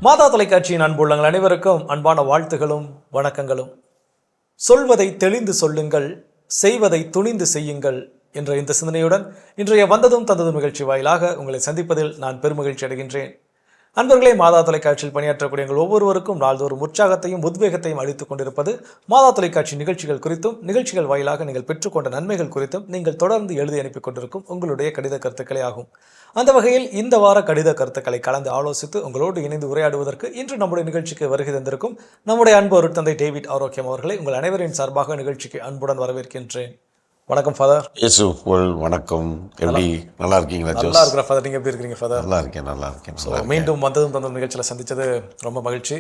மாதா தொலைக்காட்சியின் அன்புள்ளங்கள் அனைவருக்கும் அன்பான வாழ்த்துகளும் வணக்கங்களும். சொல்வதை தெளிந்து சொல்லுங்கள், செய்வதை துணிந்து செய்யுங்கள் என்ற இந்த சிந்தனையுடன் இன்றைய வந்ததும் தந்ததும் நிகழ்ச்சி வாயிலாக உங்களை சந்திப்பதில் நான் பெருமகிழ்ச்சி அடைகின்றேன். அன்பர்களே, மாதா தொலைக்காட்சியில் பணியாற்றக்கூடிய எங்கள் ஒவ்வொருவருக்கும் நாள்தோறும் உற்சாகத்தையும் உத்வேகத்தையும் அளித்துக் கொண்டிருப்பது மாதா தொலைக்காட்சி நிகழ்ச்சிகள் குறித்தும் நிகழ்ச்சிகள் வாயிலாக நீங்கள் பெற்றுக்கொண்ட நன்மைகள் குறித்தும் நீங்கள் தொடர்ந்து எழுதி அனுப்பி கொண்டிருக்கும் உங்களுடைய கடித கருத்துக்களே ஆகும். அந்த வகையில் இந்த வார கடித கருத்துக்களை கலந்து ஆலோசித்து உங்களோடு இணைந்து உரையாடுவதற்கு இன்று நம்முடைய நிகழ்ச்சிக்கு வருகை தந்திருக்கும் நம்முடைய அன்பு அருட்தந்தை டேவிட் ஆரோக்கியம் அவர்களை உங்கள் அனைவரின் சார்பாக நிகழ்ச்சிக்கு அன்புடன் வரவேற்கின்றேன். வணக்கம் ஃபாதர். இயேசு வணக்கம். எப்படி நல்லா இருக்கீங்களா? நல்லா இருக்கிற ஃபாதர், நீங்கள் எப்படி இருக்கிறீங்க ஃபாதர்? நல்லா இருக்கேன். ஸோ மீண்டும் வந்ததும் தந்ததும் நிகழ்ச்சியில் சந்தித்தது ரொம்ப மகிழ்ச்சி.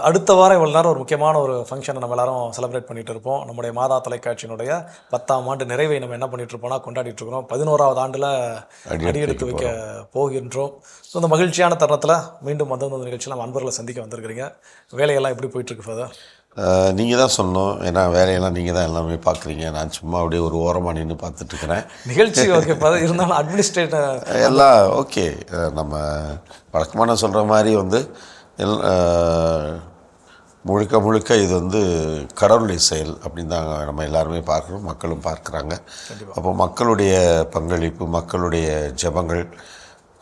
அடுத்த வாரம் இவ்வளோ நேரம் ஒரு முக்கியமான ஒரு ஃபங்க்ஷனை நம்ம எல்லாரும் செலிப்ரேட் பண்ணிட்டு இருப்போம். நம்முடைய மாதா தொலைக்காட்சியினுடைய 10ஆம் ஆண்டு நிறைவை நம்ம என்ன பண்ணிட்டு இருப்போம்னா கொண்டாடிட்டு இருக்கிறோம். 11வது ஆண்டில் அடியெடுத்து வைக்க போகின்றோம். ஸோ இந்த மகிழ்ச்சியான தருணத்தில் மீண்டும் வந்தது நிகழ்ச்சியில் நம்ம அன்பர்களை சந்திக்க வந்திருக்கிறீங்க. வேலையெல்லாம் எப்படி போயிட்டுருக்கு ஃபாதர்? நீங்கள் தான் சொன்னோம், ஏன்னா வேலையெல்லாம் நீங்கள் தான் எல்லாமே பார்க்குறீங்க. நான் சும்மா அப்படியே ஒரு ஓரமாக நின்று பார்த்துட்ருக்கிறேன். நிகழ்ச்சி ஓகே ஃபாதர், இருந்தாலும் அட்மினிஸ்ட்ரேட்டர் எல்லாம் ஓகே. நம்ம வழக்கமான சொல்கிற மாதிரி வந்து முழுக்க இது வந்து கடவுளுடைய செயல் அப்படின்னு தான் நம்ம எல்லாருமே பார்க்குறோம், மக்களும் பார்க்குறாங்க. அப்போ மக்களுடைய பங்களிப்பு, மக்களுடைய ஜெபங்கள்,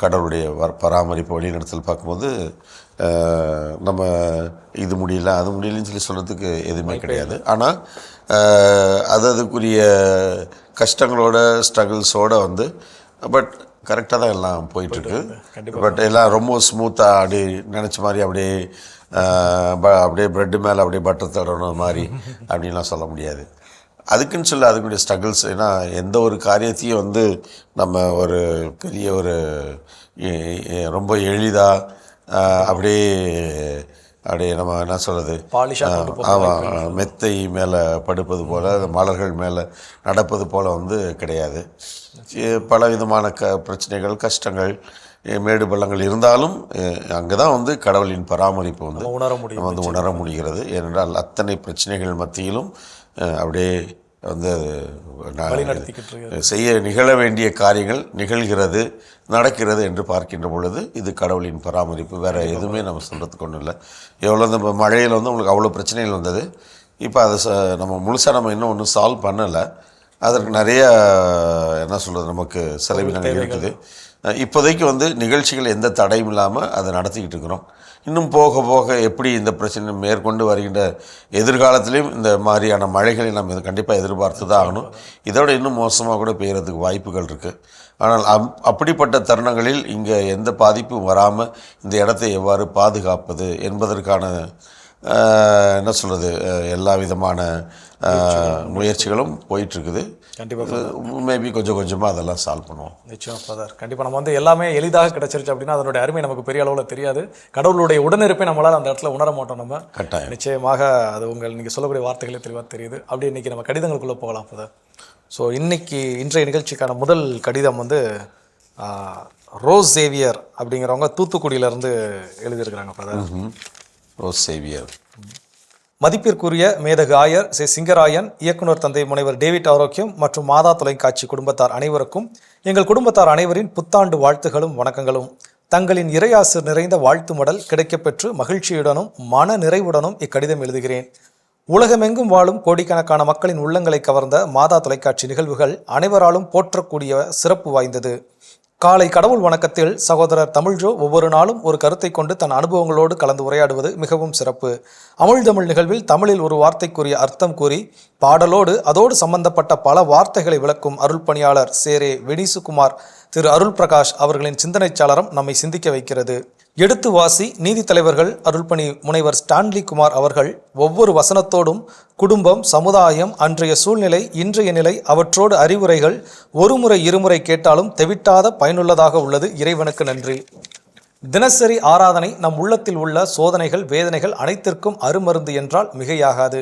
கடவுளுடைய பராமரிப்பு, வழிநடத்தல் பார்க்கும்போது நம்ம இது முடியல அது முடியலன்னு சொல்கிறதுக்கு எதுவுமே கிடையாது. ஆனால் அதுக்குரிய கஷ்டங்களோட ஸ்ட்ரகிள்ஸோடு வந்து பட் கரெக்டாக தான் எல்லாம் போயிட்டுருக்கு. பட் எல்லாம் ரொம்ப ஸ்மூத்தாக அப்படி நினச்ச மாதிரி அப்படியே ப்ரெட்டு மேலே அப்படியே பட்டர் தடணும் மாதிரி அப்படின்லாம் சொல்ல முடியாது. அதுக்குன்னு சொல்ல அதுக்குடைய ஸ்ட்ரகிள்ஸ். ஏன்னா எந்த ஒரு காரியத்தையும் வந்து நம்ம ஒரு பெரிய ஒரு ரொம்ப எளிதாக அப்படியே நம்ம என்ன சொல்கிறது, ஆமாம், மெத்தை மேலே படுப்பது போல், மலர்கள் மேலே நடப்பது போல் வந்து கிடையாது. பல விதமான பிரச்சனைகள், கஷ்டங்கள், மேடு பள்ளங்கள் இருந்தாலும் அங்கே தான் வந்து கடவுளின் பராமரிப்பு வந்து நம்ம வந்து உணர முடிகிறது. ஏனென்றால் அத்தனை பிரச்சனைகள் மத்தியிலும் அப்படியே வந்து நிகழ வேண்டிய காரியங்கள் நடக்கிறது என்று பார்க்கின்ற பொழுது இது கடவுளின் பராமரிப்பு. வேறு எதுவுமே நம்ம சொல்கிறதுக்கு ஒன்றும் இல்லை. எவ்வளோ இந்த மழையில் வந்து உங்களுக்கு அவ்வளோ பிரச்சனைகள் வந்தது. இப்போ அதை நம்ம முழுசாக நம்ம இன்னும் ஒன்றும் சால்வ் பண்ணலை. அதற்கு நிறைய என்ன சொல்கிறது, நமக்கு செலவினங்கள் இருக்குது. இப்போதைக்கு வந்து நிகழ்ச்சிகள் எந்த தடையும் இல்லாமல் அதை நடத்திக்கிட்டு இருக்கிறோம். இன்னும் போக போக எப்படி இந்த பிரச்சனை மேற்கொண்டு வருகின்ற எதிர்காலத்திலையும் இந்த மாதிரியான மழைகளை நம்ம கண்டிப்பாக எதிர்பார்த்து தான் ஆகணும். இதோட இன்னும் மோசமாக கூட பெய்யறதுக்கு வாய்ப்புகள் இருக்குது. ஆனால் அப்படிப்பட்ட தருணங்களில் இங்கே எந்த பாதிப்பும் வராமல் இந்த இடத்தை எவ்வாறு பாதுகாப்பது என்பதற்கான என்ன சொல்கிறது, எல்லா விதமான முயற்சிகளும் போயிட்டுருக்குது. கண்டிப்பாக மேபி கொஞ்சமாக அதெல்லாம் சால்வ் பண்ணுவோம். நிச்சயம் ஃபாதர். கண்டிப்பாக நம்ம வந்து எல்லாமே எளிதாக கிடைச்சிருச்சு அப்படின்னா அதனுடைய அருமை நமக்கு பெரிய அளவில் தெரியாது. கடவுளுடைய உடனிருப்பை நம்மளால் அந்த இடத்துல உணர மாட்டோம். நம்ம கட்டாயம் நிச்சயமாக அது நீங்கள் சொல்லக்கூடிய வார்த்தைகளே தெளிவாக தெரியுது. அப்படி இன்றைக்கி நம்ம கடிதங்களுக்குள்ளே போகலாம் ஃபாதர். ஸோ இன்றைய நிகழ்ச்சிக்கான முதல் கடிதம் வந்து ரோஸ் சேவியர் அப்படிங்கிறவங்க தூத்துக்குடியிலேருந்து எழுதியிருக்கிறாங்க ஃபாதர். Rose Xavier. மதிப்பிற்குரிய மேதகு ஆயர் சிங்கராயன், இயக்குனர் தந்தை முனைவர் டேவிட் ஆரோக்கியம் மற்றும் மாதா தொலைக்காட்சி குடும்பத்தார் அனைவருக்கும் எங்கள் குடும்பத்தார் அனைவரின் புத்தாண்டு வாழ்த்துகளும் வணக்கங்களும். தங்களின் இறையாசு நிறைந்த வாழ்த்து மடல் கிடைக்கப்பெற்று மகிழ்ச்சியுடனும் மன நிறைவுடனும் இக்கடிதம் எழுதுகிறேன். உலகமெங்கும் வாழும் கோடிக்கணக்கான மக்களின் உள்ளங்களை கவர்ந்த மாதா தொலைக்காட்சி நிகழ்வுகள் அனைவராலும் போற்றக்கூடிய சிறப்பு வாய்ந்தது. காலை கடவுள் வணக்கத்தில் சகோதரர் தமிழ்ஜோ ஒவ்வொரு நாளும் ஒரு கருத்தை கொண்டு தன் அனுபவங்களோடு கலந்து உரையாடுவது மிகவும் சிறப்பு. அமிழ்தமிழ் நிகழ்வில் தமிழில் ஒரு வார்த்தைக்குரிய அர்த்தம் கூறி பாடலோடு அதோடு சம்பந்தப்பட்ட பல வார்த்தைகளை விளக்கும் அருள் பணியாளர் சேரே வெனிசுகுமார் திரு அருள் பிரகாஷ் அவர்களின் சிந்தனை சாளரம் நம்மை சிந்திக்க வைக்கிறது. எடுத்து வாசி நீதி தலைவர்கள் அருள்பணி முனைவர் ஸ்டான்லி குமார் அவர்கள் ஒவ்வொரு வசனத்தோடும் குடும்பம், சமுதாயம், அன்றைய சூழ்நிலை, இன்றைய நிலை, அவற்றோடு அறிவுரைகள் ஒருமுறை இருமுறை கேட்டாலும் தெவிட்டாத பயனுள்ளதாக உள்ளது. இறைவனுக்கு நன்றி. தினசரி ஆராதனை நம் உள்ளத்தில் உள்ள சோதனைகள், வேதனைகள் அனைத்திற்கும் அருமருந்து என்றால் மிகையாகாது.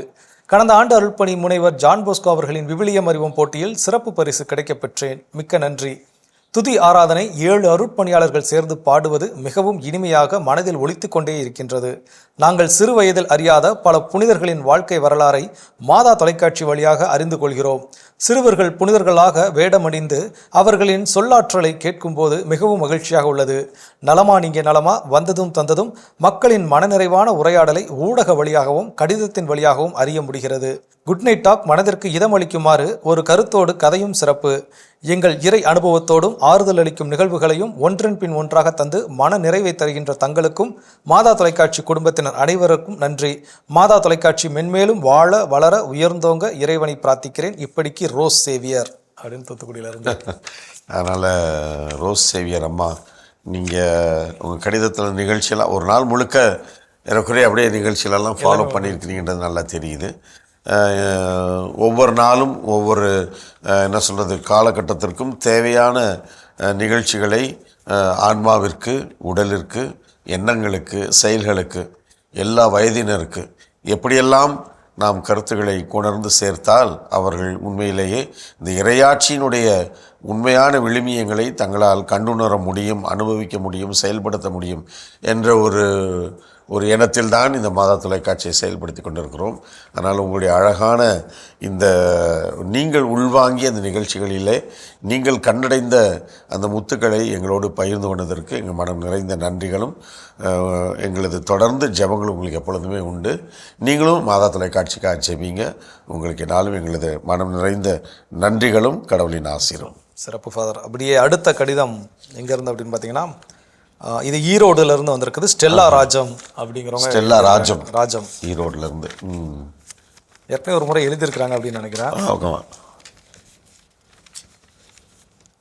கடந்த ஆண்டு அருள்பணி முனைவர் ஜான் போஸ்கோ அவர்களின் விவிலியம் அறிவும் போட்டியில் சிறப்பு பரிசு கிடைக்கப் பெற்றேன். மிக்க நன்றி. துதி ஆராதனை 7 அருட்பணியாளர்கள் சேர்ந்து பாடுவது மிகவும் இனிமையாக மனதில் ஒலித்து கொண்டே இருக்கின்றது. நாங்கள் சிறு வயதில் அறியாத பல புனிதர்களின் வாழ்க்கை வரலாறை மாதா தொலைக்காட்சி வழியாக அறிந்து கொள்கிறோம். சிறுவர்கள் புனிதர்களாக வேடமணிந்து அவர்களின் சொல்லாற்றலை கேட்கும்போது மிகவும் மகிழ்ச்சியாக உள்ளது. நலமா நீங்க நலமா, வந்ததும் தந்ததும் மக்களின் மனநிறைவான உரையாடலை ஊடக வழியாகவும் கடிதத்தின் வழியாகவும் அறிய முடிகிறது. குட் நைட் டாக் மனதிற்கு இதமளிக்குமாறு ஒரு கருத்தோடு கதையும் சிறப்பு. எங்கள் இறை அனுபவத்தோடும் ஆறுதல் அளிக்கும் நிகழ்வுகளையும் ஒன்றன் பின் ஒன்றாக தந்து மன நிறைவை தருகின்ற தங்களுக்கும் மாதா தொலைக்காட்சி குடும்பத்தினர் அனைவருக்கும் நன்றி. மாதா தொலைக்காட்சி மென்மேலும் வாழ வளர உயர்ந்தோங்க இறைவனை பிரார்த்திக்கிறேன். இப்படிக்கு ரோஸ் சேவியர் அப்படின்னு தூத்துக்குடியில இருந்து. அதனால் ரோஸ் சேவியர் அம்மா, நீங்கள் உங்கள் கடிதத்தில் நிகழ்ச்சியெல்லாம் ஒரு நாள் முழுக்க எனக்குரிய அப்படியே நிகழ்ச்சிகளெல்லாம் ஃபாலோ பண்ணியிருக்கிறீங்கன்றது நல்லா தெரியுது. ஒவ்வொரு நாளும் ஒவ்வொரு என்ன சொல்கிறது காலகட்டத்திற்கும் தேவையான நிகழ்ச்சிகளை ஆன்மாவிற்கு, உடலிற்கு, எண்ணங்களுக்கு, செயல்களுக்கு, எல்லா வயதினருக்கு எப்படியெல்லாம் நாம் கருத்துக்களை கொணர்ந்து சேர்த்தால் அவர்கள் உண்மையிலேயே இந்த இறையாட்சியினுடைய உண்மையான விழுமியங்களை தங்களால் கண்டுணர முடியும், அனுபவிக்க முடியும், செயல்படுத்த முடியும் என்ற ஒரு எண்ணத்தில் தான் இந்த மாதா தொலைக்காட்சியை செயல்படுத்தி கொண்டிருக்கிறோம். அதனால் உங்களுடைய அழகான இந்த நீங்கள் உள்வாங்கிய அந்த நிகழ்ச்சிகளிலே நீங்கள் கண்டடைந்த அந்த முத்துக்களை எங்களோடு பகிர்ந்து கொண்டதற்கு எங்கள் மனம் நிறைந்த நன்றிகளும் எங்களது தொடர்ந்து ஜெபங்களும் உங்களுக்கு எப்பொழுதுமே உண்டு. நீங்களும் மாதா தொலைக்காட்சிக்காக ஜெபிங்க. உங்களுக்கு நாளும் எங்களது மனம் நிறைந்த நன்றிகளும் கடவுளின் ஆசீர்வாதம். சிறப்பு ஃபாதர். அப்படியே அடுத்த கடிதம் எங்கேருந்து அப்படின்னு பார்த்தீங்கன்னா, இது ஈரோடுல இருந்து வந்திருக்குது. ஸ்டெல்லா ராஜம் அப்படிங்கிறவங்க. ஸ்டெல்லா ராஜம் ஈரோடுல இருந்து. ஏற்கனவே ஒரு முறை எழுதியிருக்கிறாங்க அப்படின்னு நினைக்கிறேன்.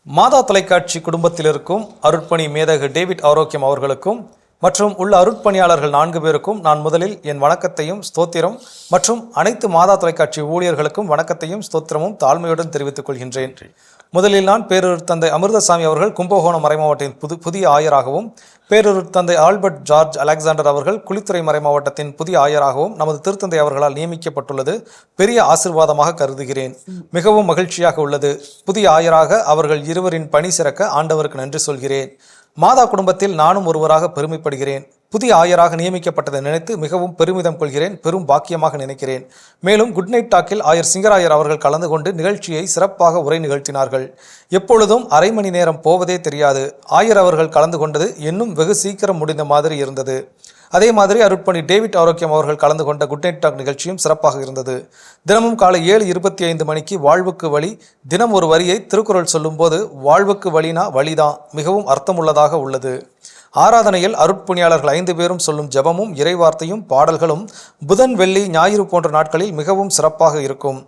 மாதா தொலைக்காட்சி குடும்பத்தில் இருக்கும் அருட்பணி மேதகு டேவிட் ஆரோக்கியம் அவர்களுக்கும் மற்றும் உள்ள அருட்பணியாளர்கள் 4 பேருக்கும் நான் முதலில் என் வணக்கத்தையும் ஸ்தோத்திரம் மற்றும் அனைத்து மாதா தொலைக்காட்சி ஊழியர்களுக்கும் வணக்கத்தையும் ஸ்தோத்திரமும் தாழ்மையுடன் தெரிவித்துக் கொள்கின்றேன். முதலில் நான் பேரூர் தந்தை அமிர்தசாமி அவர்கள் கும்பகோணம் மறைமாவட்டத்தின் புதிய ஆயராகவும், பேரூர் தந்தை ஆல்பர்ட் ஜார்ஜ் அலெக்சாண்டர் அவர்கள் குளித்துறை மறைமாவட்டத்தின் புதிய ஆயராகவும் நமது திருத்தந்தை அவர்களால் நியமிக்கப்பட்டுள்ளது பெரிய ஆசீர்வாதமாக கருதுகிறேன். மிகவும் மகிழ்ச்சியாக உள்ளது. புதிய ஆயராக அவர்கள் இருவரின் பணி சிறக்க ஆண்டவருக்கு நன்றி சொல்கிறேன். மாதா குடும்பத்தில் நானும் ஒருவராக பெருமைப்படுகிறேன். புதிய ஆயராக நியமிக்கப்பட்டதை நினைத்து மிகவும் பெருமிதம் கொள்கிறேன், பெரும் பாக்கியமாக நினைக்கிறேன். மேலும் குட் நைட் டாக்கில் ஆயர் சிங்கராயர் அவர்கள் கலந்து கொண்டு நிகழ்ச்சியை சிறப்பாக உரை நிகழ்த்தினார்கள். எப்பொழுதும் அரை மணி நேரம் போவதே தெரியாது. ஆயர் அவர்கள் கலந்து கொண்டது இன்னும் வெகு சீக்கிரம் முடிந்த மாதிரி இருந்தது. அதே மாதிரி அருட்பணி டேவிட் ஆரோக்கியம் அவர்கள் கலந்து கொண்ட குட் நைட் டாக் நிகழ்ச்சியும் சிறப்பாக இருந்தது. தினமும் காலை 7:25 மணிக்கு வாழ்வுக்கு வழி, தினம் ஒரு வரியை திருக்குறள் சொல்லும்போது வாழ்வுக்கு வழினா வழிதான் மிகவும் அர்த்தமுள்ளதாக உள்ளது. ஆராதனையில் அருட்பணியாளர்கள் 5 பேரும் சொல்லும் ஜெபமும் இறைவார்த்தையும் பாடல்களும் புதன், வெள்ளி, ஞாயிறு போன்ற நாட்களில் மிகவும் சிறப்பாக இருக்கும்.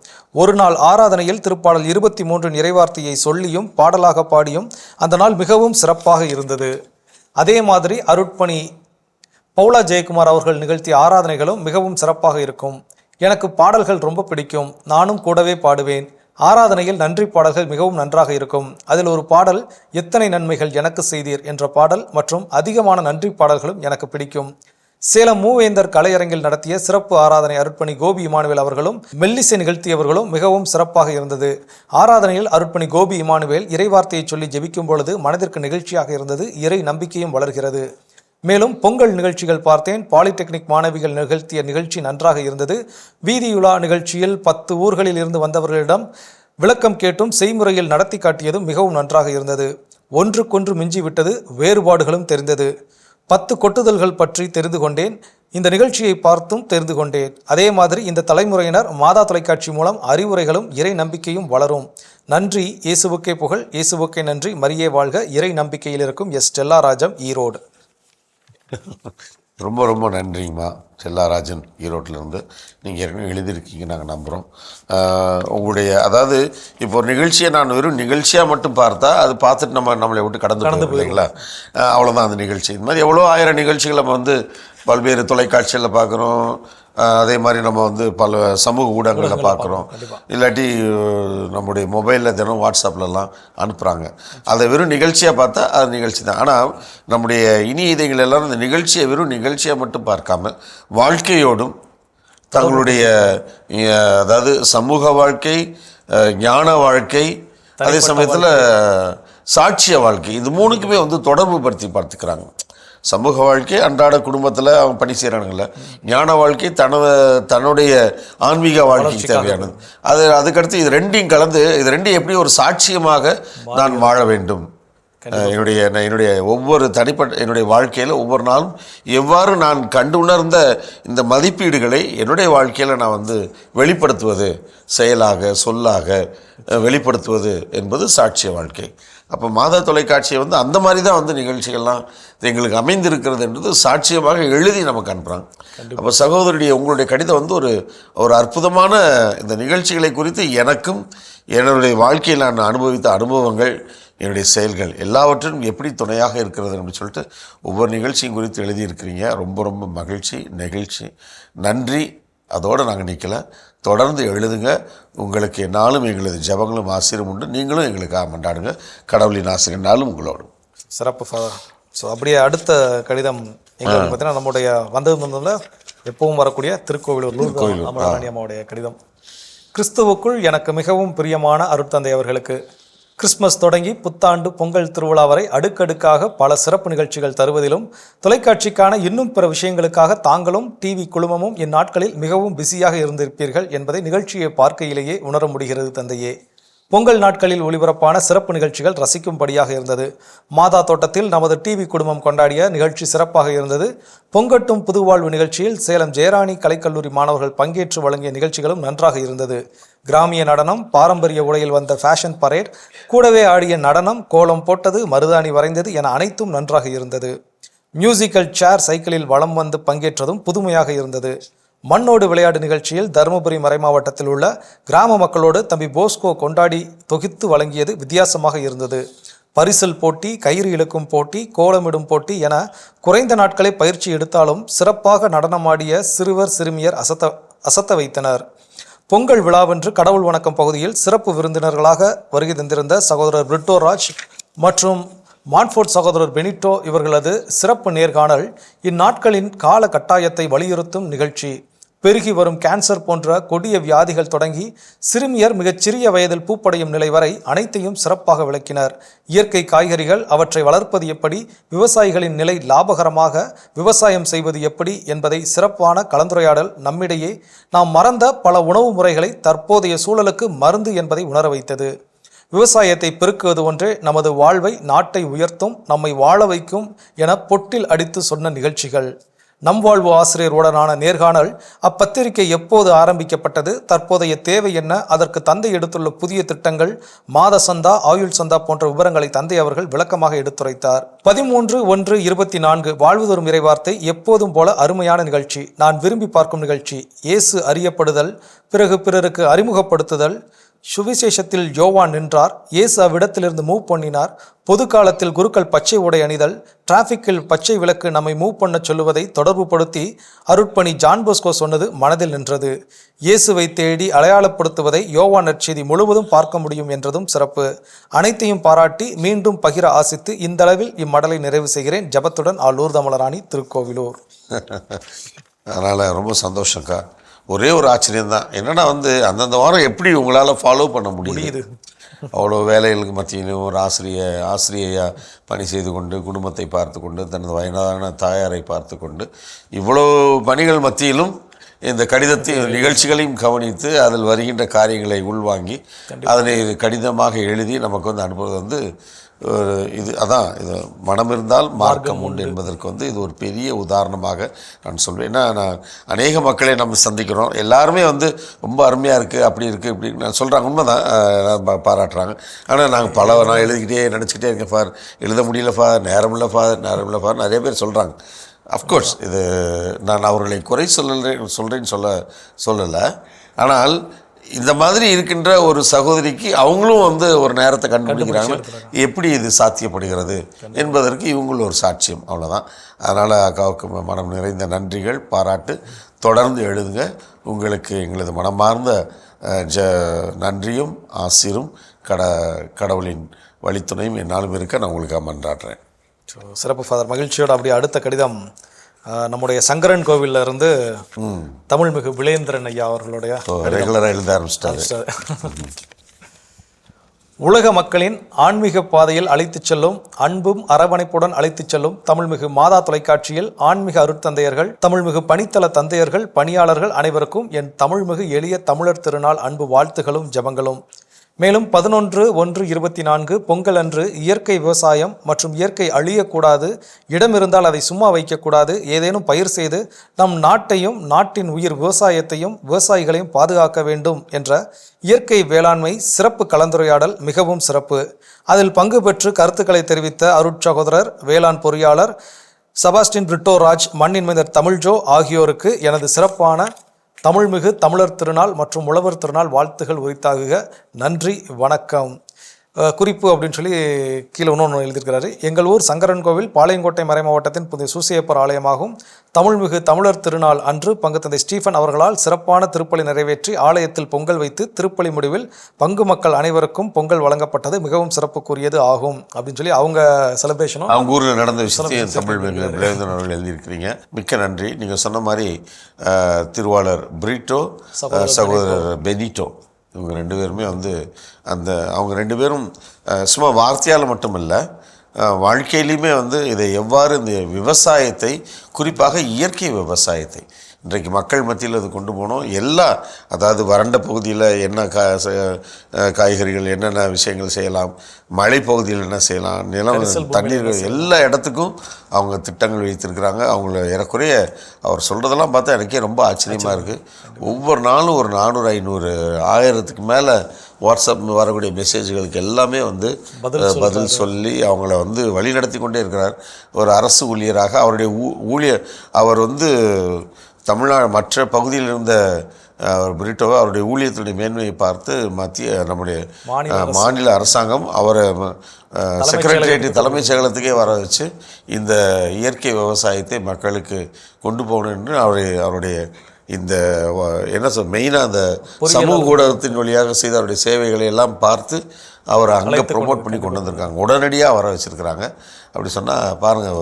ஒரு நாள் ஆராதனையில் திருப்பாடல் 23 இறைவார்த்தையை சொல்லியும் பாடலாக பாடியும் அந்த நாள் மிகவும் சிறப்பாக இருந்தது. அதே மாதிரி அருட்பணி பவுலா ஜெயக்குமார் அவர்கள் நிகழ்த்திய ஆராதனைகளும் மிகவும் சிறப்பாக இருக்கும். எனக்கு பாடல்கள் ரொம்ப பிடிக்கும், நானும் கூடவே பாடுவேன். ஆராதனையில் நன்றி பாடல்கள் மிகவும் நன்றாக இருக்கும். அதில் ஒரு பாடல் எத்தனை நன்மைகள் எனக்கு செய்தீர் என்ற பாடல் மற்றும் அதிகமான நன்றி பாடல்களும் எனக்கு பிடிக்கும். சேலம் மூவேந்தர் கலையரங்கில் நடத்திய சிறப்பு ஆராதனை அருட்பணி கோபி இமானுவேல் அவர்களும் மெல்லிசை நிகழ்த்தியவர்களும் மிகவும் சிறப்பாக இருந்தது. ஆராதனையில் அருட்பணி கோபி இமானுவேல் இறைவார்த்தையை சொல்லி ஜெபிக்கும் பொழுது மனதிற்கு நிகழ்ச்சியாக இருந்தது, இறை நம்பிக்கையும் வளர்கிறது. மேலும் பொங்கல் நிகழ்ச்சிகள் பார்த்தேன். பாலிடெக்னிக் மாணவிகள் நிகழ்த்திய நிகழ்ச்சி நன்றாக இருந்தது. வீதியுலா நிகழ்ச்சியில் 10 ஊர்களில் இருந்து வந்தவர்களிடம் விளக்கம் கேட்டும் செய்முறையில் நடத்தி காட்டியதும் மிகவும் நன்றாக இருந்தது. ஒன்றுக்கொன்று மிஞ்சி விட்டது, வேறுபாடுகளும் தெரிந்தது. 10 கொட்டுதல்கள் பற்றி தெரிந்து கொண்டேன். இந்த நிகழ்ச்சியை பார்த்தும் தெரிந்து கொண்டேன். அதே மாதிரி இந்த தலைமுறையினர் மாதா தொலைக்காட்சி மூலம் அறிவுரைகளும் இறை நம்பிக்கையும் வளரும். நன்றி. இயேசுவுக்கே புகழ், இயேசுவுக்கே நன்றி, மரியே வாழ்க. இறை நம்பிக்கையில் இருக்கும் எஸ். ஸ்டெல்லா ராஜம், ஈரோடு. ரொம்ப ரொம்ப நன்றிங்கம்மா செல்லாராஜன், ஈரோட்டிலேருந்து. நீங்கள் ஏற்கனவே எழுதியிருக்கீங்க, நாங்கள் நம்புகிறோம். உங்களுடைய அதாவது இப்போ ஒரு நிகழ்ச்சியை நான் வெறும் நிகழ்ச்சியாக மட்டும் பார்த்தா அது பார்த்துட்டு நம்மளை விட்டு கடந்து போயிங்களா, அவ்வளோதான் அந்த நிகழ்ச்சி. இது மாதிரி எவ்வளோ 1000 நிகழ்ச்சிகள் நம்ம வந்து பல்வேறு தொலைக்காட்சிகளில் பார்க்குறோம். அதே மாதிரி நம்ம வந்து பல சமூக ஊடகங்களில் பார்க்குறோம். இல்லாட்டி நம்முடைய மொபைலில் தினம் வாட்ஸ்அப்லலாம் அனுப்புகிறாங்க. அதை வெறும் நிகழ்ச்சியாக பார்த்தா அது நிகழ்ச்சி தான். ஆனால் நம்முடைய இனிய இதயங்கள் எல்லாரும் இந்த நிகழ்ச்சியை வெறும் நிகழ்ச்சியாக மட்டும் பார்க்காம வாழ்க்கையோடும் தங்களுடைய அதாவது சமூக வாழ்க்கை, ஞான வாழ்க்கை, அதே சமயத்தில் சாட்சிய வாழ்க்கை, இது மூணுக்குமே வந்து தொடர்பு படுத்தி பார்த்துக்கிறாங்க. சமூக வாழ்க்கை அன்றாட குடும்பத்தில் அவங்க பணி செய்கிறானுங்கள, ஞான வாழ்க்கை தன்னுடைய ஆன்மீக வாழ்க்கைக்கு தேவையானது. அதுக்கடுத்து இது ரெண்டையும் கலந்து, இது ரெண்டையும் எப்படி ஒரு சாட்சியமாக நான் வாழ வேண்டும், என்னுடைய ஒவ்வொரு என்னுடைய வாழ்க்கையில் ஒவ்வொரு நாளும் எவ்வாறு நான் கண்டு உணர்ந்த இந்த மதிப்பீடுகளை என்னுடைய வாழ்க்கையில் நான் வந்து வெளிப்படுத்துவது, செயலாக சொல்லாக வெளிப்படுத்துவது என்பது சாட்சிய வாழ்க்கை. அப்போ மாதா தொலைக்காட்சியை வந்து அந்த மாதிரி தான் வந்து நிகழ்ச்சிகள்லாம் எங்களுக்கு அமைந்திருக்கிறது என்றது சாட்சியமாக எழுதி நமக்கு அனுப்புகிறாங்க. அப்போ சகோதரியுடைய உங்களுடைய கடிதம் வந்து ஒரு அற்புதமான இந்த நிகழ்ச்சிகளை குறித்து எனக்கும் என்னுடைய வாழ்க்கையில் நான் அனுபவித்த அனுபவங்கள், என்னுடைய செயல்கள் எல்லாவற்றிலும் எப்படி துணையாக இருக்கிறது அப்படின்னு சொல்லிட்டு ஒவ்வொரு நிகழ்ச்சியும் குறித்து எழுதியிருக்கிறீங்க. ரொம்ப ரொம்ப மகிழ்ச்சி, நெகிழ்ச்சி, நன்றி. அதோடு நாங்கள் நிற்கலை, தொடர்ந்து எழுதுங்க. உங்களுக்கு என்னாலும் எங்களது ஜபங்களும் ஆசிரியரும் உண்டு, நீங்களும் எங்களுக்காக மண்டாடுங்க. கடவுளின் ஆசிரியர் நாளும் உங்களோடு. சிறப்பு ஃபாதர். ஸோ அப்படியே அடுத்த கடிதம் எங்களுக்கு பார்த்தீங்கன்னா நம்முடைய வந்ததுல எப்பவும் வரக்கூடிய திருக்கோவிலூர் அம்மாவுடைய கடிதம். கிறிஸ்துவுக்குள் எனக்கு மிகவும் பிரியமான அருட்தந்தை அவர்களுக்கு, கிறிஸ்மஸ் தொடங்கி புத்தாண்டு பொங்கல் திருவிழா வரை அடுக்கடுக்காக பல சிறப்பு நிகழ்ச்சிகள் தருவதிலும் தொலைக்காட்சிக்கான இன்னும் பிற விஷயங்களுக்காக தாங்களும் டிவி குழுமமும் இந்நாட்களில் மிகவும் பிஸியாக இருந்திருப்பீர்கள் என்பதை நிகழ்ச்சியை பார்க்கையிலேயே உணர முடிகிறது தந்தையே. பொங்கல் நாட்களில் ஒளிபரப்பான சிறப்பு நிகழ்ச்சிகள் ரசிக்கும்படியாக இருந்தது. மாதா தோட்டத்தில் நமது டிவி குடும்பம் கொண்டாடிய நிகழ்ச்சி சிறப்பாக இருந்தது. பொங்கட்டும் புதுவாழ்வு நிகழ்ச்சியில் சேலம் ஜெயராணி கலைக்கல்லூரி மாணவர்கள் பங்கேற்று வழங்கிய நிகழ்ச்சிகளும் நன்றாக இருந்தது. கிராமிய நடனம், பாரம்பரிய உடையில் வந்த ஃபேஷன் பரேட், கூடவே ஆடிய நடனம், கோலம் போட்டது, மருதாணி வரைந்தது என அனைத்தும் நன்றாக இருந்தது. மியூசிக்கல் சேர் சைக்கிளில் வலம் வந்து பங்கேற்றதும் புதுமையாக இருந்தது. மண்ணோடு விளையாடு நிகழ்ச்சியில் தருமபுரி மறைமாவட்டத்தில் உள்ள கிராம மக்களோடு தம்பி போஸ்கோ கொண்டாடி தொகுத்து வழங்கியது வித்தியாசமாக இருந்தது. பரிசல் போட்டி, கயிறு இழுக்கும் போட்டி, கோலமிடும் போட்டி என குறைந்த நாட்களை பயிற்சி எடுத்தாலும் சிறப்பாக நடனமாடிய சிறுவர் சிறுமியர் அசத்த வைத்தனர். பொங்கல் விழாவென்று கடவுள் வணக்கம் பகுதியில் சிறப்பு விருந்தினர்களாக வருகை தந்திருந்த சகோதரர் பிரிட்டோ ராஜ் மற்றும் மான்ஃபோர்ட் சகோதரர் பெனிட்டோ இவர்களது சிறப்பு நேர்காணல் இந்நாட்களின் கால கட்டாயத்தை வலியுறுத்தும் நிகழ்ச்சி. பெருகி வரும் கேன்சர் போன்ற கொடிய வியாதிகள் தொடங்கி சிறுமியர் மிகச்சிறிய வயதில் பூப்படையும் நிலை வரை அனைத்தையும் சிறப்பாக விளக்கினர். இயற்கை காய்கறிகள், அவற்றை வளர்ப்பது எப்படி, விவசாயிகளின் நிலை லாபகரமாக விவசாயம் செய்வது எப்படி என்பதை சிறப்பான கலந்துரையாடல் நம்மிடையே நாம் மறந்த பல உணவு முறைகளை தற்போதைய சூழலுக்கு மருந்து என்பதை உணர வைத்தது. விவசாயத்தை பெருக்குவது ஒன்றே நமது வாழ்வை, நாட்டை உயர்த்தும், நம்மை வாழ வைக்கும் என பொட்டில் அடித்து சொன்ன நிகழ்ச்சிகள். நம் வாழ்வு ஆசிரியருடனான நேர்காணல், அப்பத்திரிகை எப்போது ஆரம்பிக்கப்பட்டது, தற்போதைய தேவை என்ன, அதற்கு தந்தை எடுத்துள்ள புதிய திட்டங்கள், மாத சந்தா, ஆயுள் சந்தா போன்ற விவரங்களை தந்தை அவர்கள் விளக்கமாக எடுத்துரைத்தார். 13/1/24 வாழ்வுதோறும் இறைவார்த்தை எப்போதும் போல அருமையான நிகழ்ச்சி, நான் விரும்பி பார்க்கும் நிகழ்ச்சி. இயேசு அறியப்படுதல், பிறகு பிறருக்கு அறிமுகப்படுத்துதல். சுவிசேஷத்தில் யோவான் நின்றார், இயேசு அவ்விடத்திலிருந்து மூவ் பண்ணினார். பொது காலத்தில் குருக்கள் பச்சை உடை அணிதல், டிராஃபிக்கில் பச்சை விளக்கு நம்மை மூவ் பண்ண சொல்லுவதை தொடர்பு படுத்தி அருட்பணி ஜான் போஸ்கோ சொன்னது மனதில் நின்றது. இயேசுவை தேடி அடையாளப்படுத்துவதை யோவான் நற்செய்தி முழுவதும் பார்க்க முடியும் என்றதும் சிறப்பு. அனைத்தையும் பாராட்டி மீண்டும் பகிர ஆசித்து இந்தளவில் இம்மடலை நிறைவு செய்கிறேன். ஜபத்துடன் ஆலூர் தமிழராணி, திருக்கோவிலூர். அதனால் ரொம்ப சந்தோஷம்க்கா. ஒரே ஒரு ஆச்சரியம்தான், என்னன்னா வந்து அந்தந்த வாரம் எப்படி உங்களால் ஃபாலோ பண்ண முடியுது? அவ்வளோ வேலைகளுக்கு மத்தியிலும் ஒரு ஆசிரியையாக பணி செய்து கொண்டு, குடும்பத்தை பார்த்து கொண்டு, தனது வயதான தாயாரை பார்த்து கொண்டு, இவ்வளோ பணிகள் மத்தியிலும் இந்த கடிதத்தையும் நிகழ்ச்சிகளையும் கவனித்து அதில் வருகின்ற காரியங்களை உள்வாங்கி அதனை கடிதமாக எழுதி நமக்கு வந்து அனுப்புவது வந்து இது மனம் இருந்தால் மார்க்கம் உண்டு என்பதற்கு வந்து இது ஒரு பெரிய உதாரணமாக நான் சொல்வேன். ஏன்னா நான் அநேக மக்களை நம்ம சந்திக்கிறோம், எல்லாருமே வந்து ரொம்ப அருமையாக இருக்குது, அப்படி இருக்குது, இப்படி நான் சொல்கிறாங்க, உண்மைதான் பாராட்டுறாங்க. ஆனால் நாங்கள் நான் எழுதிக்கிட்டே நினச்சிக்கிட்டே இருக்கேன் ஃபார், எழுத முடியல ஃபார், நேரம் இல்லை ஃபார் நிறைய பேர் சொல்கிறாங்க. அஃப்கோர்ஸ் இது நான் அவர்களை குறை சொல்கிறேன்னு சொல்லலை. ஆனால் இந்த மாதிரி இருக்கின்ற ஒரு சகோதரிக்கு அவங்களும் வந்து ஒரு நேரத்தை கண்டுபிடிக்கிறாங்க, எப்படி இது சாத்தியப்படுகிறது என்பதற்கு இவங்களும் ஒரு சாட்சியம், அவ்வளோதான். அதனால் அக்காவுக்கு மனம் நிறைந்த நன்றிகள், பாராட்டு. தொடர்ந்து எழுதுங்க. உங்களுக்கு எங்களது மனமார்ந்த நன்றியும் ஆசிரும் கடவுளின் வழித்துணையும் என்னாலும் இருக்க நான் உங்களுக்காக மன்றாடுறேன். சிறப்பு ஃபாதர். மகிழ்ச்சியோட அப்படியே அடுத்த கடிதம் நம்முடைய சங்கரன் கோவில்ல இருந்து தமிழ்மிகு விலேந்திரன் ஐயா அவர்களுடைய ரெகுலராக எழுத ஆரம்பிச்சிட்டாரு. உலக மக்களின் ஆன்மீக பாதையில் அழைத்துச் செல்லும் அன்பும் அரவணைப்புடன் அழைத்துச் செல்லும் தமிழ்மிகு மாதா தொலைக்காட்சியில் ஆன்மீக அருட்தந்தையர்கள், தமிழ்மிகு பணித்தள தந்தையர்கள், பணியாளர்கள் அனைவருக்கும் என் தமிழ்மிகு எளிய தமிழர் திருநாள் அன்பு வாழ்த்துகளும் ஜெபங்களும். மேலும் 11/1/24 பொங்கல் அன்று இயற்கை விவசாயம் மற்றும் இயற்கை அழியக்கூடாது, இடம் இருந்தால் அதை சும்மா வைக்கக்கூடாது, ஏதேனும் பயிர் செய்து நம் நாட்டையும் நாட்டின் உயிர் விவசாயத்தையும் விவசாயிகளையும் பாதுகாக்க வேண்டும் என்ற இயற்கை வேளாண்மை சிறப்பு கலந்துரையாடல் மிகவும் சிறப்பு. அதில் பங்கு பெற்று கருத்துக்களை தெரிவித்த அருட்சகோதரர் வேளாண் பொறியாளர் செபாஸ்டின் பிரிட்டோ ராஜ், மண்ணின் மைந்தர் தமிழ்ஜோ ஆகியோருக்கு எனது சிறப்பான தமிழ்மிகு தமிழர் திருநாள் மற்றும் உழவர் திருநாள் வாழ்த்துகள் உரித்தாகுக. நன்றி, வணக்கம். குறிப்பு அப்படின்னு சொல்லி கீழே இன்னொன்று எழுதியிருக்கிறாரு. எங்கள் ஊர் சங்கரன்கோவில் பாளையங்கோட்டை மறை மாவட்டத்தின் புதிய சூசையப்பர் ஆலயமாகும். தமிழ்மிகு தமிழர் திருநாள் அன்று பங்கு தந்தை ஸ்டீஃபன் அவர்களால் சிறப்பான திருப்பலி நிறைவேற்றி ஆலயத்தில் பொங்கல் வைத்து திருப்பலி முடிவில் பங்கு மக்கள் அனைவருக்கும் பொங்கல் வழங்கப்பட்டது மிகவும் சிறப்புக்குரியது ஆகும் அப்படின்னு சொல்லி அவங்க செலிப்ரேஷனும் அவங்க ஊரில் நடந்த விஷயத்தையும் தமிழ் எழுதியிருக்கிறீங்க. மிக்க நன்றி. நீங்கள் சொன்ன மாதிரி திருவாளர் பிரிட்டோ, சகோதரர் பெனிட்டோ, இவங்க 2 பேருமே அவங்க 2 பேரும் சும்மா வார்த்தையால் மட்டுமல்ல, வாழ்க்கையிலையுமே இதை எவ்வாறு இந்த விவசாயத்தை, குறிப்பாக இயற்கை விவசாயத்தை இன்றைக்கு மக்கள் மத்தியில் அது கொண்டு போனோம். அதாவது வறண்ட பகுதியில் என்ன காய்கறிகள், என்னென்ன விஷயங்கள் செய்யலாம், மழை பகுதியில் என்ன செய்யலாம், நிலம் தண்ணீர்கள் எல்லா இடத்துக்கும் அவங்க திட்டங்கள் வைத்திருக்கிறாங்க. அவங்கள ஏறக்குறைய அவர் சொல்கிறதெல்லாம் பார்த்தா எனக்கே ரொம்ப ஆச்சரியமாக இருக்குது. ஒவ்வொரு நாளும் ஒரு 400, 500, 1000க்கு மேலே வாட்ஸ்அப் வரக்கூடிய மெசேஜ்களுக்கு எல்லாமே பதில் சொல்லி அவங்கள வழி நடத்தி கொண்டே இருக்கிறார். ஒரு அரசு ஊழியராக அவருடைய அவர் தமிழ்நாடு மற்ற பகுதியில் இருந்த பிரிட்டோவை அவருடைய ஊழியத்தினுடைய மேன்மையை பார்த்து நம்முடைய மாநில அரசாங்கம் அவரை செக்ரட்டரியேட் தலைமைச் செயலகத்துக்கே வர வச்சு இந்த இயற்கை விவசாயத்தை மக்களுக்கு கொண்டு போகணும் என்று அவருடைய இந்த மெயினாக அந்த சமூக ஊடகத்தின் வழியாக செய்த அவருடைய சேவைகளை எல்லாம் பார்த்து அவரை அங்கே ப்ரொமோட் பண்ணி கொண்டு வந்திருக்காங்க. உடனடியாக வர வச்சுருக்கிறாங்க. அப்படி சொன்னால் பாருங்கள்,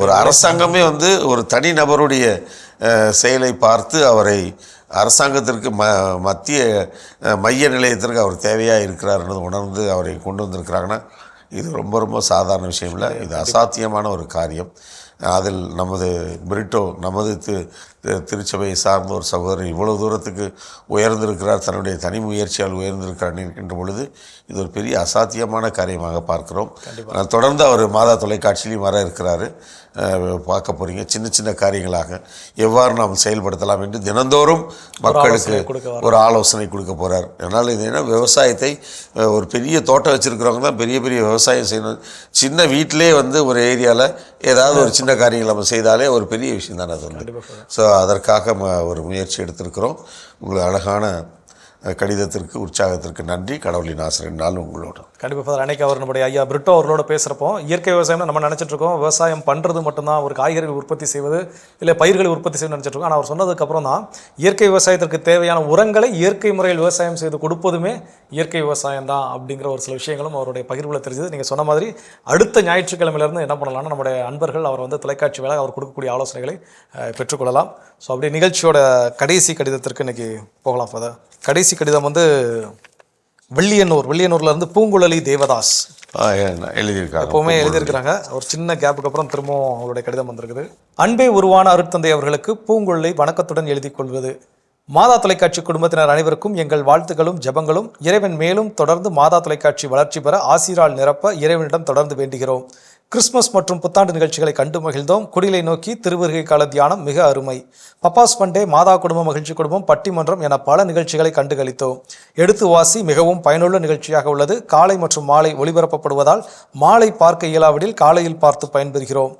ஒரு அரசாங்கமே ஒரு தனி நபருடைய செயலை பார்த்து அவரை அரசாங்கத்திற்கு மத்திய மைய நிலையத்திற்கு அவர் தேவையாக இருக்கிறார்ன்றது உணர்ந்து அவரை கொண்டு வந்திருக்கிறாங்கன்னா இது ரொம்ப ரொம்ப சாதாரண விஷயம் இல்லை. இது அசாத்தியமான ஒரு காரியம். அதில் நமது பிரிட்டோ, நமது திருச்சபையை சார்ந்த ஒரு சகோதரர் இவ்வளவு தூரத்துக்கு உயர்ந்திருக்கிறார், தன்னுடைய தனி முயற்சியால் உயர்ந்திருக்கிறார் இருக்கின்ற பொழுது இது ஒரு பெரிய அசாத்தியமான காரியமாக பார்க்கிறோம். தொடர்ந்து அவர் மாதா தொலைக்காட்சியிலையும் வர இருக்கிறாரு. பார்க்க போகிறீங்க. சின்ன சின்ன காரியங்களாக எவ்வாறு நாம் செயல்படுத்தலாம் என்று தினந்தோறும் மக்களுக்கு ஒரு ஆலோசனை கொடுக்க போகிறார். அதனால் இது என்ன, விவசாயத்தை ஒரு பெரிய தோட்டம் வச்சுருக்கிறவங்க தான் பெரிய பெரிய விவசாயம் செய்யணும். சின்ன வீட்டிலே ஒரு ஏரியாவில் ஏதாவது ஒரு சின்ன காரியங்கள் நம்ம செய்தாலே ஒரு பெரிய விஷயம் தானே அது. ஸோ அதற்காக ஒரு முயற்சி எடுத்திருக்கிறோம். உங்களுக்கு அழகான கடிதத்திற்கு, உற்சாகத்திற்கு நன்றி. கடவுளின் ஆசிரியர் நாள் உங்களோட. கண்டிப்பாக ஃபாதர், அன்னைக்கு அவர் நம்முடைய ஐயா பிரிட்டோ அவர்களோட பேசுகிறப்போ இயற்கை விவசாயம் நம்ம நினச்சிட்டு இருக்கோம், விவசாயம் பண்ணுறது மட்டும்தான் ஒரு காய்கறிகள் உற்பத்தி செய்வது இல்லை பயிர்களை உற்பத்தி செய்வது நினச்சிட்டு இருக்கோம். ஆனால் அவர் சொன்னதுக்கப்புறம் தான் இயற்கை விவசாயத்திற்கு தேவையான உரங்களை இயற்கை முறையில் விவசாயம் செய்து கொடுப்பதுமே இயற்கை விவசாயம் தான் அப்படிங்கிற ஒரு சில விஷயங்களும் அவருடைய பகிர்வுல தெரிஞ்சது. நீங்கள் சொன்ன மாதிரி அடுத்த ஞாயிற்றுக்கிழமையிலேருந்து என்ன பண்ணலாம்னா நம்முடைய அன்பர்கள் அவர் தொலைக்காட்சி வேலை அவர் கொடுக்கக்கூடிய ஆலோசனைகளை பெற்றுக்கொள்ளலாம். ஸோ அப்படியே நிகழ்ச்சியோட கடைசி கடிதத்திற்கு இன்றைக்கி போகலாம் ஃபாதர். கடைசி கடிதம் வெள்ளியனூர்லேருந்து பூங்குழலி தேவதாஸ் எழுதியிருக்காங்க. எப்போவுமே எழுதியிருக்கிறாங்க. ஒரு சின்ன கேப்புக்கு அப்புறம் திரும்பவும் அவருடைய கடிதம் வந்திருக்குது. அன்பே உருவான அருட்தந்தை அவர்களுக்கு பூங்குழலி வணக்கத்துடன் எழுதி கொள்வது. மாதா தொலைக்காட்சி குடும்பத்தினர் அனைவருக்கும் எங்கள் வாழ்த்துக்களும் ஜெபங்களும். இறைவன் மேலும் தொடர்ந்து மாதா தொலைக்காட்சி வளர்ச்சி பெற ஆசீரால் நிரப்ப இறைவனிடம் தொடர்ந்து வேண்டுகிறோம். கிறிஸ்துமஸ் மற்றும் புத்தாண்டு நிகழ்ச்சிகளை கண்டு மகிழ்ந்தோம். குடிலை நோக்கி திருவருகை கால தியானம் மிக அருமை. பப்பாஸ் பண்டே, மாதா குடும்பம், மகிழ்ச்சி குடும்பம், பட்டிமன்றம் என பல நிகழ்ச்சிகளை கண்டு கழித்தோம். எடுத்து வாசி மிகவும் பயனுள்ள நிகழ்ச்சியாக உள்ளது. காலை மற்றும் மாலை ஒளிபரப்பப்படுவதால் மாலை பார்க்க இயலாவிடில் காலையில் பார்த்து பயன்பெறுகிறோம்.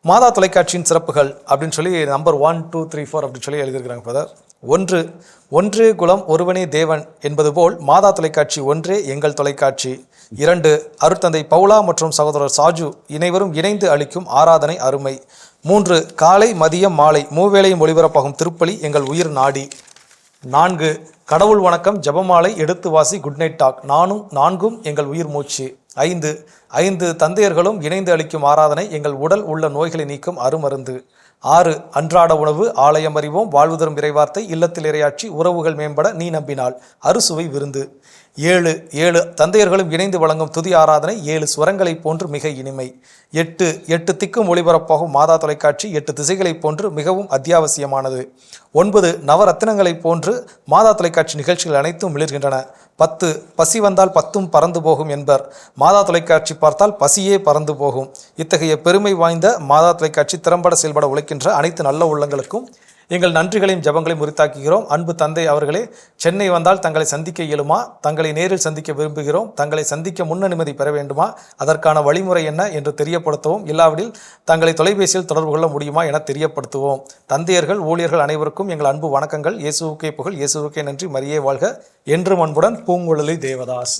மாதா தொலைக்காட்சியின் சிறப்புகள் அப்படின்னு சொல்லி நம்பர் 1, 2, 3, 4 அப்படின்னு சொல்லி எழுதியிருக்கிறாங்க ஃபாதர். 1, ஒன்றே குலம் ஒருவனே தேவன் என்பது போல் மாதா தொலைக்காட்சி ஒன்றே எங்கள் தொலைக்காட்சி. 2, அருட்தந்தை பவுலா மற்றும் சகோதரர் சாஜு இணைவரும் இணைந்து அளிக்கும் ஆராதனை அருமை. 3, காலை மதியம் மாலை மூவேளையும் ஒளிபரப்பாகும் திருப்பலி எங்கள் உயிர் நாடி. 4, கடவுள் வணக்கம், ஜபமாலை, எடுத்து வாசி, குட் நைட் டாக் 4ம் எங்கள் உயிர் மூச்சு. 5 தந்தையர்களும் இணைந்து அளிக்கும் ஆராதனை எங்கள் உடல் உள்ள நோய்களை நீக்கும் அருமருந்து. 6, அன்றாட உணவு, ஆலயம் அறிவோம், வாழ்வு தரும் இறைவார்த்தை, இல்லத்தில் இறையாட்சி, உறவுகள் மேம்பட நீ நம்பினால், அறுசுவை விருந்து. ஏழு தந்தையர்களும் இணைந்து வழங்கும் துதி ஆராதனை 7 ஸ்வரங்களைப் போன்று மிக இனிமை. 8 திக்கும் ஒளிபரப்பாகும் மாதா தொலைக்காட்சி 8 திசைகளைப் போன்று மிகவும் அத்தியாவசியமானது. 9 நவரத்தினங்களைப் போன்று மாதா தொலைக்காட்சி நிகழ்ச்சிகள் அனைத்தும் மிளிர்கின்றன. 10 பசி வந்தால் 10ம் பறந்து போகும் என்பர். மாதா தொலைக்காட்சி பார்த்தால் பசியே பறந்து போகும். இத்தகைய பெருமை வாய்ந்த மாதா தொலைக்காட்சி திறம்பட செயல்பட உழைக்கின்ற அனைத்து நல்ல உள்ளங்களுக்கும் எங்கள் நன்றிகளையும் ஜெபங்களையும் உரித்தாக்குகிறோம். அன்பு தந்தை அவர்களே, சென்னை வந்தால் தங்களை சந்திக்க இயலுமா? தங்களை நேரில் சந்திக்க விரும்புகிறோம். தங்களை சந்திக்க முன் அனுமதி பெற வேண்டுமா? அதற்கான வழிமுறை என்ன என்று தெரியப்படுத்தவும். இல்லாவிடில் தங்களை தொலைபேசியில் தொடர்பு கொள்ள முடியுமா என தெரியப்படுத்துவோம். தந்தையர்கள், ஊழியர்கள் அனைவருக்கும் எங்கள் அன்பு வணக்கங்கள். இயேசுவுக்கே புகழ், இயேசுவுக்கே நன்றி, மரியே வாழ்க. என்றும் அன்புடன் பூங்குழலி தேவதாஸ்.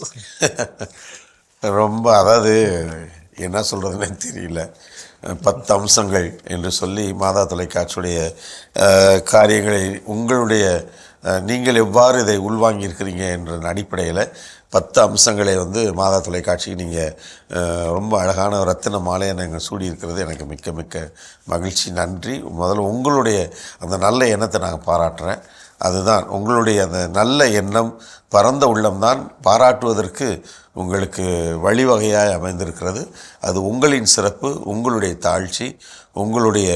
ரொம்ப அதாவது என்ன சொல்கிறதுன்னு தெரியல. 10 அம்சங்கள் என்று சொல்லி மாதா தொலைக்காட்சியுடைய காரியங்களை உங்களுடைய நீங்கள் எவ்வாறு இதை உள்வாங்கியிருக்கிறீங்க என்ற அடிப்படையில் 10 அம்சங்களை மாதா தொலைக்காட்சிக்கு நீங்கள் ரொம்ப அழகான ரத்தின மாலையை நாங்கள் சூடியிருக்கிறது எனக்கு மிக்க மிக்க மகிழ்ச்சி. நன்றி. முதல்ல உங்களுடைய அந்த நல்ல எண்ணத்தை நாங்கள் பாராட்டுறேன். அதுதான் உங்களுடைய அந்த நல்ல எண்ணம், பரந்த உள்ளம்தான் பாராட்டுவதற்கு உங்களுக்கு வழிவகையாய் அமைந்திருக்கிறது. அது உங்களின் சிறப்பு, உங்களுடைய தாழ்ச்சி, உங்களுடைய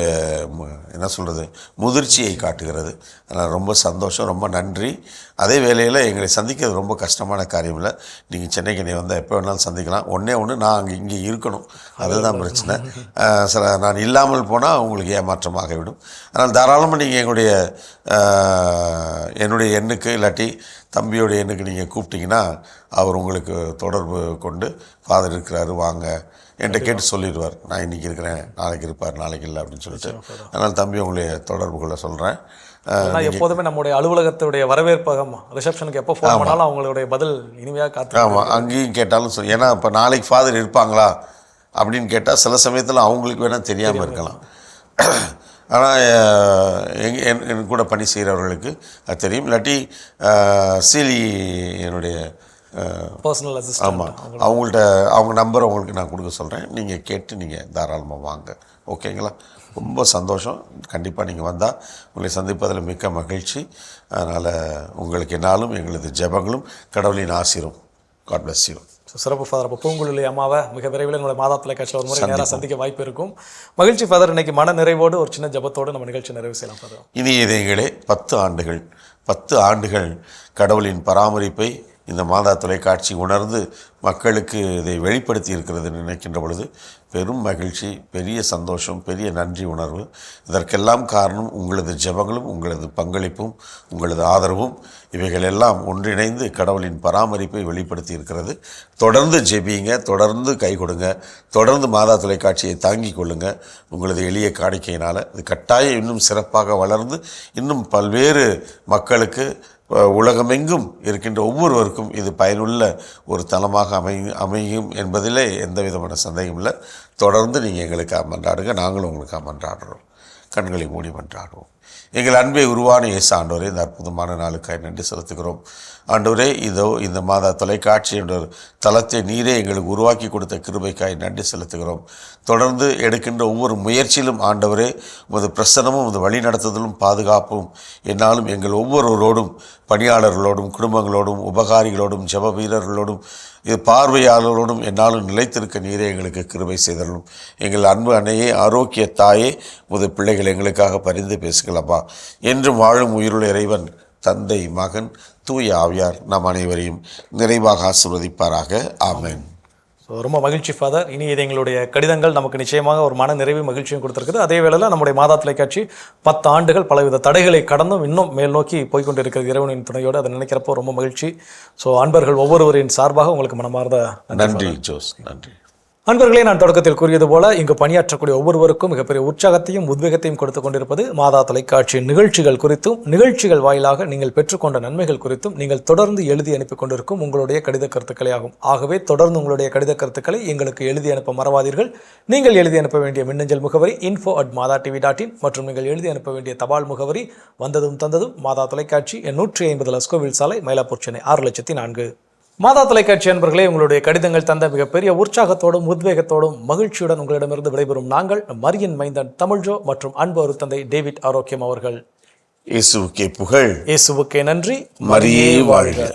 என்ன சொல்கிறது முதிர்ச்சியை காட்டுகிறது. அதனால் ரொம்ப சந்தோஷம், ரொம்ப நன்றி. அதே வேளையில் எங்களை சந்திக்கிறது ரொம்ப கஷ்டமான காரியம் இல்லை. நீங்கள் சென்னைக்கு நீ வந்தால் எப்போ வேணாலும் சந்திக்கலாம். ஒன்று நான் இங்கே இருக்கணும், அதுதான் பிரச்சனை. நான் இல்லாமல் போனால் உங்களுக்கு ஏமாற்றமாகிவிடும். அதனால் தாராளமாக நீங்கள் என்னுடைய எண்ணுக்கு இல்லாட்டி தம்பியோடைய எண்ணுக்கு நீங்கள் கூப்பிட்டிங்கன்னா அவர் உங்களுக்கு தொடர்பு கொண்டு ஃபாதர் இருக்கிறாரு வாங்க என்கிட்ட கேட்டு சொல்லிடுவார். நான் இன்றைக்கி இருக்கிறேன், நாளைக்கு இருப்பார், நாளைக்கு இல்லை அப்படின்னு சொல்லிட்டு. அதனால் தம்பி உங்களுடைய தொடர்பு கொள்ள சொல்கிறேன். எப்போதுமே நம்முடைய அலுவலகத்துடைய வரவேற்பகம் ரிசப்ஷனுக்கு எப்போ ஃபோன் பண்ணாலும் அவங்களுடைய பதில் இனிமையாக காத்து. ஆமாம், அங்கேயும் கேட்டாலும் ஏன்னா இப்போ நாளைக்கு ஃபாதர் இருப்பாங்களா அப்படின்னு கேட்டால் சில சமயத்தில் அவங்களுக்கு வேணால் தெரியாமல் இருக்கலாம். ஆனால் என் கூட பணி செய்கிறவர்களுக்கு அது தெரியும். இல்லாட்டி சீலி என்னுடைய பர்சனல் அசிஸ்டன்ட், ஆமாம், அவங்கள்ட்ட அவங்க நம்பரை உங்களுக்கு நான் கொடுக்க சொல்கிறேன். நீங்கள் கேட்டு நீங்கள் தாராளமாக வாங்க. ஓகேங்களா? ரொம்ப சந்தோஷம். கண்டிப்பாக நீங்கள் வந்தால் உங்களை சந்திப்பதில் மிக்க மகிழ்ச்சி. அதனால் உங்களுக்கு என்னாலும் எங்களது ஜெபங்களும் கடவுளின் ஆசீரும். God bless you. சிறப்பு ஃபாதர். அப்போ பூங்குழலி அம்மாவை மிக விரைவில் என்னோட மாதா தொலைக்காட்சியில் ஒரு முறை நேராக சந்திக்க வாய்ப்பு இருக்கும். மகிழ்ச்சி ஃபாதர். இன்னைக்கு மன நிறைவோடு ஒரு சின்ன ஜபத்தோடு நம்ம நிகழ்ச்சி நிறைவு செய்யலாம் ஃபாதர். இனி இதயங்களே, 10 ஆண்டுகள் கடவுளின் பராமரிப்பை இந்த மாதா தொலைக்காட்சி உணர்ந்து மக்களுக்கு இதை வெளிப்படுத்தி இருக்கிறது நினைக்கின்ற பொழுது பெரும் மகிழ்ச்சி, பெரிய சந்தோஷம், பெரிய நன்றி உணர்வு. இதற்கெல்லாம் காரணம் உங்களது ஜெபங்களும் உங்களது பங்களிப்பும் உங்களது ஆதரவும். இவைகளெல்லாம் ஒன்றிணைந்து கடவுளின் பராமரிப்பை வெளிப்படுத்தி இருக்கிறது. தொடர்ந்து ஜெபிங்க, தொடர்ந்து கை கொடுங்க, தொடர்ந்து மாதா தொலைக்காட்சியை தாங்கி கொள்ளுங்க. உங்களது எளிய காணிக்கையினால் இது கட்டாயம் இன்னும் சிறப்பாக வளர்ந்து இன்னும் பல்வேறு மக்களுக்கு உலகமெங்கும் இருக்கின்ற ஒவ்வொருவருக்கும் இது பயனுள்ள ஒரு தளமாக அமையும் என்பதிலே எந்த விதமான சந்தேகம் இல்லை. தொடர்ந்து நீங்கள் எங்களுக்காக மன்றாடுங்க, நாங்களும் உங்களுக்காக மன்றாடுறோம். கண்களை மூடி மன்றாடுவோம். எங்கள் அன்பை உருவான இயேசு ஆண்டவரே, இந்த அற்புதமான நாளுக்காய் நன்றி செலுத்துகிறோம். ஆண்டவரே, இதோ இந்த மாதா தொலைக்காட்சி என்ற தளத்தை நீரே எங்களுக்கு உருவாக்கி கொடுத்த கிருபைக்காய் நன்றி செலுத்துகிறோம். தொடர்ந்து எடுக்கின்ற ஒவ்வொரு முயற்சியிலும் ஆண்டவரே உமது பிரசன்னமும் உமது வழிநடத்துதலும் பாதுகாப்பும் என்னாலும் எங்கள் ஒவ்வொருவரோடும், பணியாளர்களோடும், குடும்பங்களோடும், உபகாரிகளோடும், ஜெப வீரர்களோடும், இது பார்வையாளர்களோடும் என்னாலும் நிலைத்திருக்க நீரே எங்களுக்கு கிருபை செய்தலும். எங்கள் அன்பு அன்னையே, ஆரோக்கிய தாயே, உமது பிள்ளைகள் எங்களுக்காக பரிந்து பேசுங்களப்பா. என்றும் வாழும் உயிருள்ள இறைவன் தந்தை, மகன், தூய ஆவியார் நம் அனைவரையும் நிறைவாக ஆசீர்வதிப்பாராக. ஆமென். ஸோ ரொம்ப மகிழ்ச்சி ஃபாதர். இனி இது எங்களுடைய கடிதங்கள் நமக்கு நிச்சயமாக ஒரு மன நிறைவு மகிழ்ச்சியும் கொடுத்துருக்குது. அதே வேளையில் நம்முடைய மாதா தொலைக்காட்சி 10 ஆண்டுகள் பலவித தடைகளை கடந்தும் இன்னும் மேல் நோக்கி போய்கொண்டிருக்கிறது இறைவனின் துணையோடு. அதை நினைக்கிறப்போ ரொம்ப மகிழ்ச்சி. ஸோ அன்பர்கள் ஒவ்வொருவரின் சார்பாக உங்களுக்கு மனமார்ந்த நன்றி ஜோஸ். நன்றி. அன்பர்களே, நான் தொடக்கத்தில் கூறியது போல இங்கு பணியாற்றக்கூடிய ஒவ்வொருவருக்கும் மிகப்பெரிய உற்சாகத்தையும் உத்வேகத்தையும் கொடுத்து கொண்டிருப்பது மாதா தொலைக்காட்சியின் நிகழ்ச்சிகள் குறித்தும், நிகழ்ச்சிகள் வாயிலாக நீங்கள் பெற்றுக்கொண்ட நன்மைகள் குறித்தும் நீங்கள் தொடர்ந்து எழுதி அனுப்பி கொண்டிருக்கும் உங்களுடைய கடித கருத்துக்களே ஆகும். ஆகவே தொடர்ந்து உங்களுடைய கடித கருத்துக்களை எங்களுக்கு எழுதி அனுப்ப மறவாதீர்கள். நீங்கள் எழுதி அனுப்ப வேண்டிய மின்னஞ்சல் முகவரி info@madatv.in மற்றும் நீங்கள் எழுதி அனுப்ப வேண்டிய தபால் முகவரி வந்ததும் தந்ததும் மாதா தொலைக்காட்சி, 150 லஸ்கோவில் சாலை, மயிலாப்பூர், சென்னை 6004. மாதா தொலைக்காட்சி அன்பர்களே, உங்களுடைய கடிதங்கள் தந்த மிகப்பெரிய உற்சாகத்தோடும் உத்வேகத்தோடும் மகிழ்ச்சியுடன் உங்களிடமிருந்து விடைபெறும் நாங்கள் மரியின் மைந்தன் தமிழ்ஜோ மற்றும் அன்பு ஒரு தந்தை டேவிட் ஆரோக்கியம் அவர்கள். இயேசுவுக்கே புகழ், இயேசுவுக்கே நன்றி, மரியே வாழ்க.